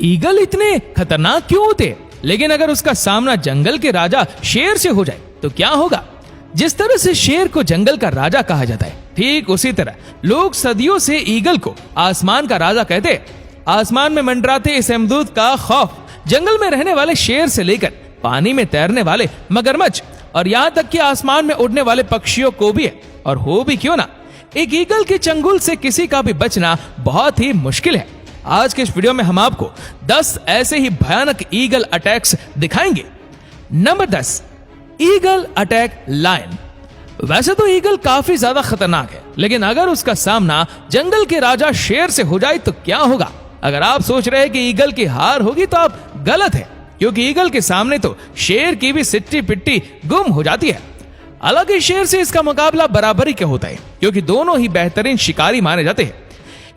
Eagle इतने खतरनाक क्यों होते? लेकिन अगर उसका सामना जंगल के राजा शेर से हो जाए तो क्या होगा? जिस तरह से शेर को जंगल का राजा कहा जाता है, ठीक उसी तरह लोग सदियों से ईगल को आसमान का राजा कहते हैं। आसमान में मंडराते इस यमदूत का खौफ जंगल में रहने वाले शेर से लेकर पानी में तैरने वाले मगरमच्छ और यहाँ तक कि आसमान में उड़ने वाले पक्षियों को भी है। और हो भी क्यों ना, एक ईगल के चंगुल से किसी का भी बचना बहुत ही मुश्किल है। आज के इस वीडियो में हम आपको 10 ऐसे ही भयानक ईगल अटैक्स दिखाएंगे। Number 10, eagle attack lion. वैसे तो ईगल काफी ज्यादा खतरनाक है, लेकिन अगर उसका सामना जंगल के राजा शेर से हो जाए तो क्या होगा? अगर आप सोच रहे हैं कि ईगल की हार होगी तो आप गलत है, क्योंकि ईगल के सामने तो शेर की भी सिट्टी पिट्टी गुम हो जाती है। हालांकि शेर से इसका मुकाबला बराबरी का होता है, क्योंकि दोनों ही बेहतरीन शिकारी माने जाते हैं।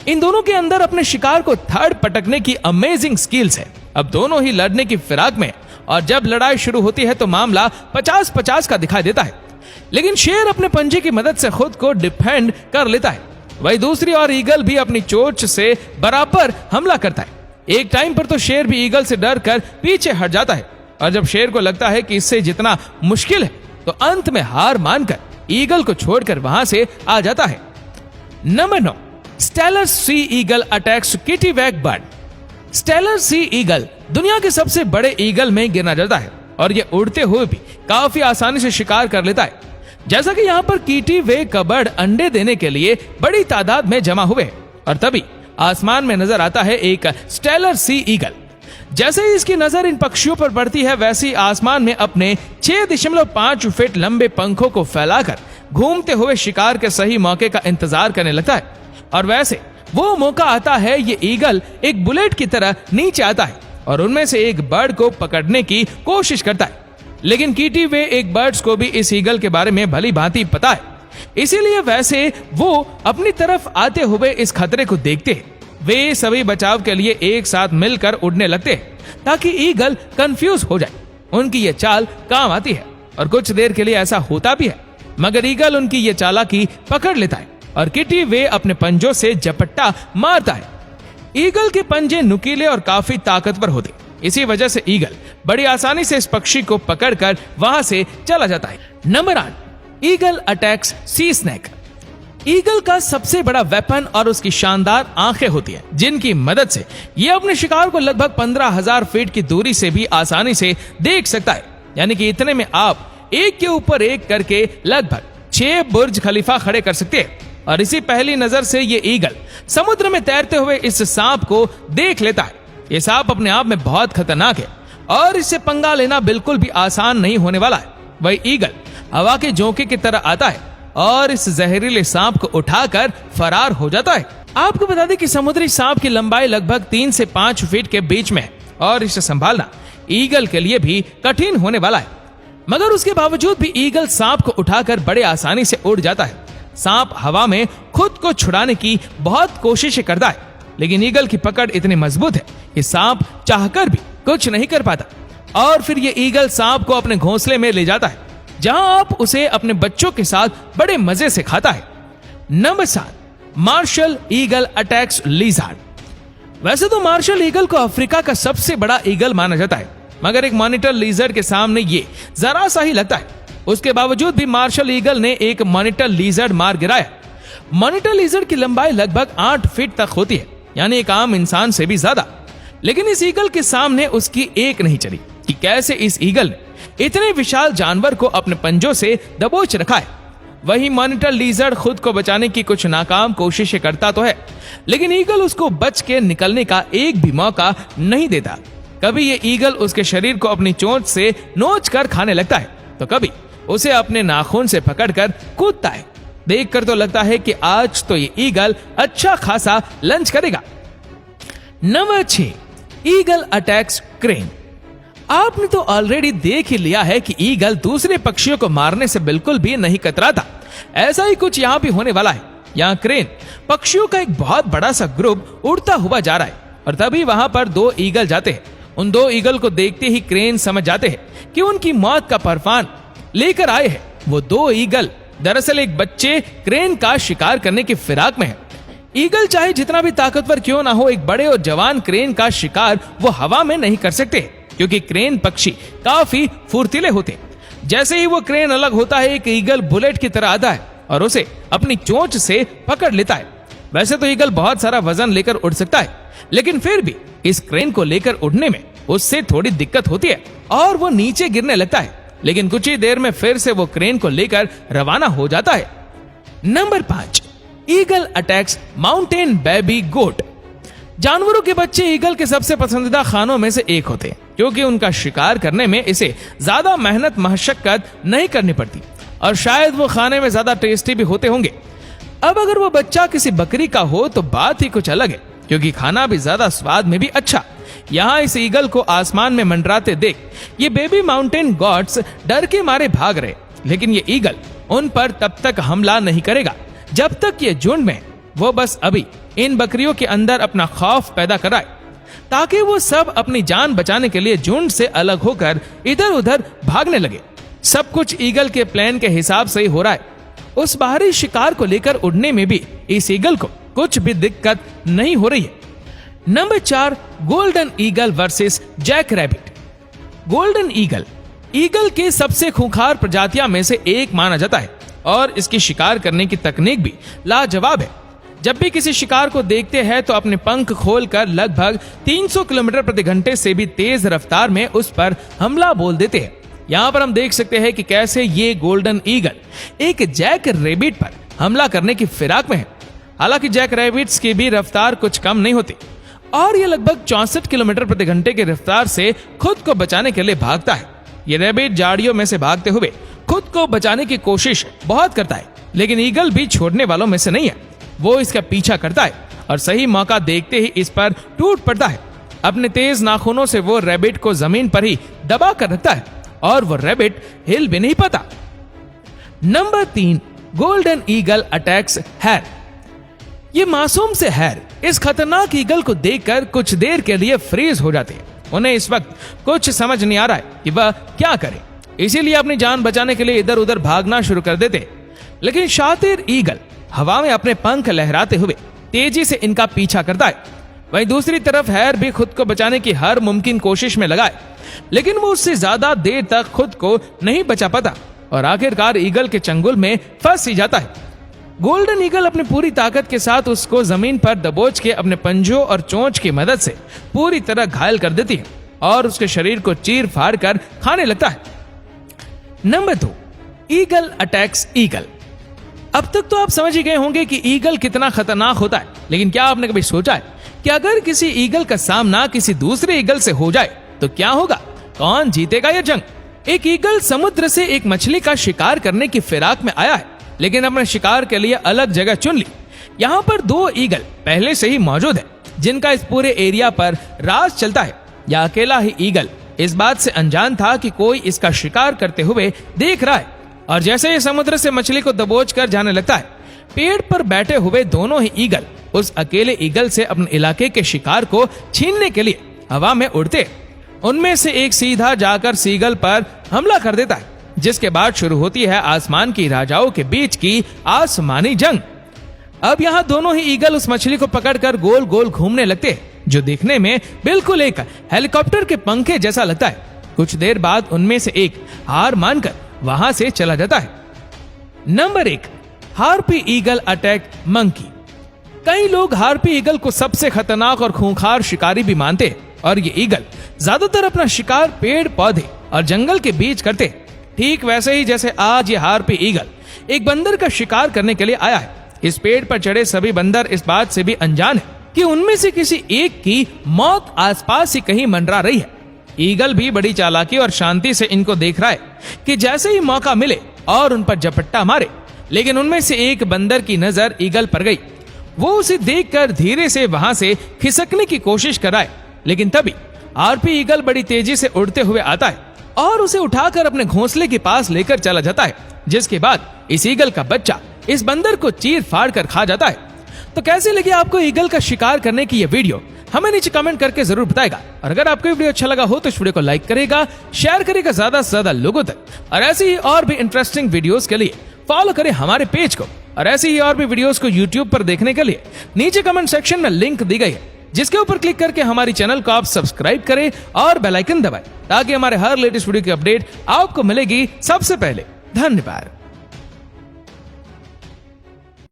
इन दोनों के अंदर अपने शिकार को थर्ड पटकने की अमेजिंग स्किल्स है। अब दोनों ही लड़ने की फिराक में, और जब लड़ाई शुरू होती है तो मामला 50-50 का दिखाई देता है। लेकिन शेर अपने पंजे की मदद से खुद को डिफेंड कर लेता है, वही दूसरी ओर ईगल भी अपनी चोंच से बराबर हमला करता है। एक टाइम पर तो शेर भी ईगल से डर कर पीछे हट जाता है, और जब शेर को लगता है कि इससे जितना मुश्किल है तो अंत में हार मानकर ईगल को छोड़कर वहां से आ जाता है। Number 9, Steller sea eagle attacks kittiwake bird. Steller sea eagle दुनिया के सबसे बड़े ईगल में गिना जाता है, और ये उड़ते हुए भी काफी आसानी से शिकार कर लेता है। जैसा कि यहाँ पर किटिवेक बर्ड अंडे देने के लिए बड़ी तादाद में जमा हुए, और तभी आसमान में नजर आता है एक स्टेलर सी ईगल। जैसे ही इसकी नजर इन पक्षियों पर पड़ती है, वैसे ही आसमान में अपने 6.5 फीट लंबे पंखों को फैलाकर घूमते हुए शिकार के सही मौके का इंतजार करने लगता है। और वैसे वो मौका आता है, ये ईगल एक बुलेट की तरह नीचे आता है और उनमें से एक बर्ड को पकड़ने की कोशिश करता है। लेकिन किटिवेक एक बर्ड्स को भी इस ईगल के बारे में भली भांति पता है, इसीलिए वैसे वो अपनी तरफ आते हुए इस खतरे को देखते हैं। वे सभी बचाव के लिए एक साथ मिलकर उड़ने लगते हैं, ताकि ईगल कंफ्यूज हो जाए। उनकी ये चाल काम आती है, और कुछ देर के लिए ऐसा होता भी है, मगर ईगल उनकी ये चालाकी पकड़ लेता है और किटिवेक अपने पंजों से झपट्टा मारता है। ईगल के पंजे नुकीले और काफी ताकतवर होते, इसी वजह से ईगल बड़ी आसानी से इस पक्षी को पकड़कर वहां से चला जाता है। नंबर 8, ईगल अटैक्स सी स्नेक। ईगल का सबसे बड़ा वेपन और उसकी शानदार आंखें होती हैं, जिनकी मदद से ये अपने शिकार को लगभग 15,000 फीट की दूरी से भी आसानी से देख सकता है। यानी कि इतने में आप एक के ऊपर एक करके लगभग 6 बुर्ज खलीफा खड़े कर सकते हैं। और इसी पहली नजर से ये ईगल समुद्र में तैरते हुए इस सांप को देख लेता है। ये सांप अपने आप में बहुत खतरनाक है, और इससे पंगा लेना बिल्कुल भी आसान नहीं होने वाला है। वही ईगल हवा के झोंके की तरह आता है और इस जहरीले सांप को उठाकर फरार हो जाता है। आपको बता दें कि समुद्री सांप की लंबाई लगभग 3 से 5 फीट के बीच में है, और इसे संभालना ईगल के लिए भी कठिन होने वाला है। मगर उसके बावजूद भी ईगल सांप को उठाकर बड़े आसानी से उड़ जाता है। सांप हवा में खुद को छुड़ाने की बहुत कोशिश करता है, लेकिन ईगल की पकड़ इतनी मजबूत है कि सांप चाहकर भी कुछ नहीं कर पाता। और फिर ये ईगल सांप को अपने घोंसले में ले जाता है, जहां आप उसे अपने बच्चों के साथ बड़े मजे से खाता है। Number 7, martial eagle attacks lizard. वैसे तो मार्शल ईगल को अफ्रीका का सबसे बड़ा ईगल माना जाता है, मगर एक मॉनिटर लिजर्ड के सामने ये जरा सा ही लगता है। उसके बावजूद भी मार्शल ईगल ने एक मॉनिटर लिजर्ड मार गिराया। मॉनिटर लिजर्ड की लंबाई लगभग 8 फीट तक होती है, यानी एक आम इंसान से भी ज्यादा। लेकिन इस ईगल के सामने उसकी एक नहीं चली कि कैसे इस ईगल ने इतने विशाल जानवर को अपने पंजों से दबोच रखा है। वही मॉनिटर लिजर्ड खुद को बचाने की कुछ नाकाम कोशिशें करता तो है, लेकिन ईगल उसको बच के निकलने का एक भी मौका नहीं देता। कभी ये ईगल उसके शरीर को अपनी चोंच से नोच कर खाने लगता है, तो कभी उसे अपने नाखून से पकड़कर कूदता है। देखकर तो लगता है कि आज तो ये ईगल अच्छा खासा लंच करेगा। Number 6, eagle attacks crane. आपने तो ऑलरेडी देख ही लिया है कि ईगल दूसरे पक्षियों को मारने से बिल्कुल भी नहीं कतराता। ऐसा ही कुछ यहाँ भी होने वाला है। यहाँ क्रेन पक्षियों का एक बहुत बड़ा सा ग्रुप उड़ता हुआ जा रहा है, और तभी वहां पर 2 ईगल जाते हैं। उन 2 ईगल को देखते ही क्रेन समझ जाते हैं कि उनकी मौत का परफान लेकर आए हैं। वो 2 ईगल दरअसल एक बच्चे क्रेन का शिकार करने की फिराक में है। ईगल चाहे जितना भी ताकतवर क्यों ना हो, एक बड़े और जवान क्रेन का शिकार वो हवा में नहीं कर सकते, क्योंकि क्रेन पक्षी काफी फुर्तीले होते। जैसे ही वो क्रेन अलग होता है, एक ईगल बुलेट की तरह आता है और उसे अपनी चोंच से पकड़ लेता है। वैसे तो ईगल बहुत सारा वजन लेकर उड़ सकता है, लेकिन फिर भी इस क्रेन को लेकर उड़ने में उससे थोड़ी दिक्कत होती है और वो नीचे गिरने लगता है, लेकिन कुछ ही देर में फिर से वो क्रेन को लेकर रवाना हो जाता है। Number 5, eagle attacks mountain baby goat. जानवरों के बच्चे ईगल के सबसे पसंदीदा खानों में से एक होते हैं, क्योंकि उनका शिकार करने में इसे ज्यादा मेहनत मशक्कत नहीं करनी पड़ती और शायद वो खाने में ज्यादा टेस्टी भी होते होंगे। अब अगर वो बच्चा किसी बकरी का हो तो बात ही कुछ अलग है, क्योंकि खाना भी ज्यादा स्वाद में भी अच्छा। यहाँ इस ईगल को आसमान में मंडराते देख ये बेबी माउंटेन गॉड्स डर के मारे भाग रहे, लेकिन ये ईगल उन पर तब तक हमला नहीं करेगा जब तक ये झुंड में वो बस अभी इन बकरियों के अंदर अपना खौफ पैदा कराए, ताकि वो सब अपनी जान बचाने के लिए झुंड से अलग होकर इधर उधर भागने लगे। सब कुछ ईगल के प्लान के हिसाब से ही हो रहा है। उस बाहरी शिकार को लेकर उड़ने में भी इस ईगल को कुछ भी दिक्कत नहीं हो रही है। Number 4, golden eagle versus jack rabbit. Golden eagle eagle के सबसे खूंखार प्रजातियां में से एक माना जाता है और इसकी शिकार करने की तकनीक भी लाजवाब है। जब भी किसी शिकार को देखते हैं तो अपने पंख खोलकर लगभग 300 किलोमीटर प्रति घंटे से भी तेज रफ्तार में उस पर हमला बोल देते हैं। यहाँ पर हम देख सकते हैं कि कैसे ये गोल्डन ईगल एक जैक रैबिट पर हमला करने की फिराक में है। हालांकि जैक रैबिट्स की भी रफ्तार कुछ कम नहीं होती और ये लगभग 64 किलोमीटर प्रति घंटे की रफ्तार से खुद को बचाने के लिए भागता है। ये रैबिट झाड़ियों में से भागते हुए खुद को बचाने की कोशिश बहुत करता है, लेकिन ईगल भी छोड़ने वालों में से नहीं है। वो इसका पीछा करता है और सही मौका देखते ही इस पर टूट पड़ता है। अपने तेज नाखूनों से वो रैबिट को जमीन पर ही दबा कर रखता है और वो रैबिट हिल भी नहीं पाता। नंबर 3, गोल्डन ईगल अटैक्स हैर। ये मासूम से हैर इस खतरनाक ईगल को देखकर कुछ देर के लिए फ्रीज हो जाते हैं। उन्हें इस वक्त कुछ समझ नहीं आ रहा है कि वह क्या करे, इसीलिए अपनी जान बचाने के लिए इधर उधर भागना शुरू कर देते। लेकिन शातिर ईगल हवा में अपने पंख लहराते हुए तेजी से इनका पीछा करता है। वहीं दूसरी तरफ हैर भी खुद को बचाने की हर मुमकिन कोशिश में लगा है, लेकिन वो उससे ज्यादा देर तक खुद को नहीं बचा पाता और आखिरकार ईगल के चंगुल में फंस ही जाता है। गोल्डन ईगल अपनी पूरी ताकत के साथ उसको जमीन पर दबोच के अपने पंजों और चोंच की मदद से पूरी तरह घायल कर देती है और उसके शरीर को चीर फाड़ कर खाने लगता है। Number 2, eagle attacks eagle. अब तक तो आप समझ ही गए होंगे कि ईगल कितना खतरनाक होता है, लेकिन क्या आपने कभी सोचा है कि अगर किसी ईगल का सामना किसी दूसरे ईगल से हो जाए तो क्या होगा? कौन जीतेगा यह जंग? एक ईगल समुद्र से एक मछली का शिकार करने की फिराक में आया है, लेकिन अपने शिकार के लिए अलग जगह चुन ली। यहाँ पर 2 ईगल पहले से ही मौजूद है, जिनका इस पूरे एरिया पर राज चलता है। यह अकेला ही ईगल इस बात से अनजान था कि कोई इसका शिकार करते हुए देख रहा है और जैसे ही समुद्र से मछली को दबोच कर जाने लगता है, पेड़ पर बैठे हुए दोनों ही ईगल उस अकेले ईगल से अपने इलाके के शिकार को छीनने के लिए हवा में उड़ते। उनमें से एक सीधा जाकर सीगल पर हमला कर देता है, जिसके बाद शुरू होती है आसमान की राजाओं के बीच की आसमानी जंग। अब यहाँ दोनों ही ईगल उस मछली को पकड़कर गोल गोल घूमने लगते हैं, जो देखने में बिल्कुल एक हेलीकॉप्टर के पंखे जैसा लगता है। कुछ देर बाद उनमें से एक हार मानकर वहां से चला जाता है। Number 1, harpy eagle attack monkey. कई लोग हार्पी ईगल को सबसे खतरनाक और खूंखार शिकारी भी मानते हैं और ये ईगल ज्यादातर अपना शिकार पेड़ पौधे और जंगल के बीच करते हैं। ठीक वैसे ही जैसे आज ये हार्पी ईगल एक बंदर का शिकार करने के लिए आया है। इस पेड़ पर चढ़े सभी बंदर इस बात से भी अनजान है कि उनमें से किसी एक की मौत आसपास ही कहीं मंडरा रही है। ईगल भी बड़ी चालाकी और शांति से इनको देख रहा है कि जैसे ही मौका मिले और उन पर झपट्टा मारे, लेकिन उनमें से एक बंदर की नजर ईगल पर गई। वो उसे देखकर धीरे से वहां से खिसकने की कोशिश कराए, लेकिन तभी हार्पी ईगल बड़ी तेजी से उड़ते हुए आता है और उसे उठाकर अपने घोंसले के पास लेकर चला जाता है, जिसके बाद इस ईगल का बच्चा इस बंदर को चीर फाड़ कर खा जाता है। तो कैसे लगी आपको ईगल का शिकार करने की ये वीडियो? हमें नीचे कमेंट करके जरूर बताएगा। और अगर आपको वीडियो अच्छा लगा हो तो इस वीडियो को लाइक करेगा, शेयर करेगा ज्यादा से ज्यादा लोगों तक। और ऐसी ही और भी इंटरेस्टिंग वीडियोस के लिए फॉलो करें हमारे पेज को और ऐसी ही और भी वीडियोस को यूट्यूब पर देखने के लिए नीचे कमेंट सेक्शन में लिंक दी गई है, जिसके ऊपर क्लिक करके हमारी चैनल को आप सब्सक्राइब करें और बेल आइकन दबाएं, ताकि हमारे हर लेटेस्ट वीडियो की अपडेट आपको मिलेगी सबसे पहले। धन्यवाद।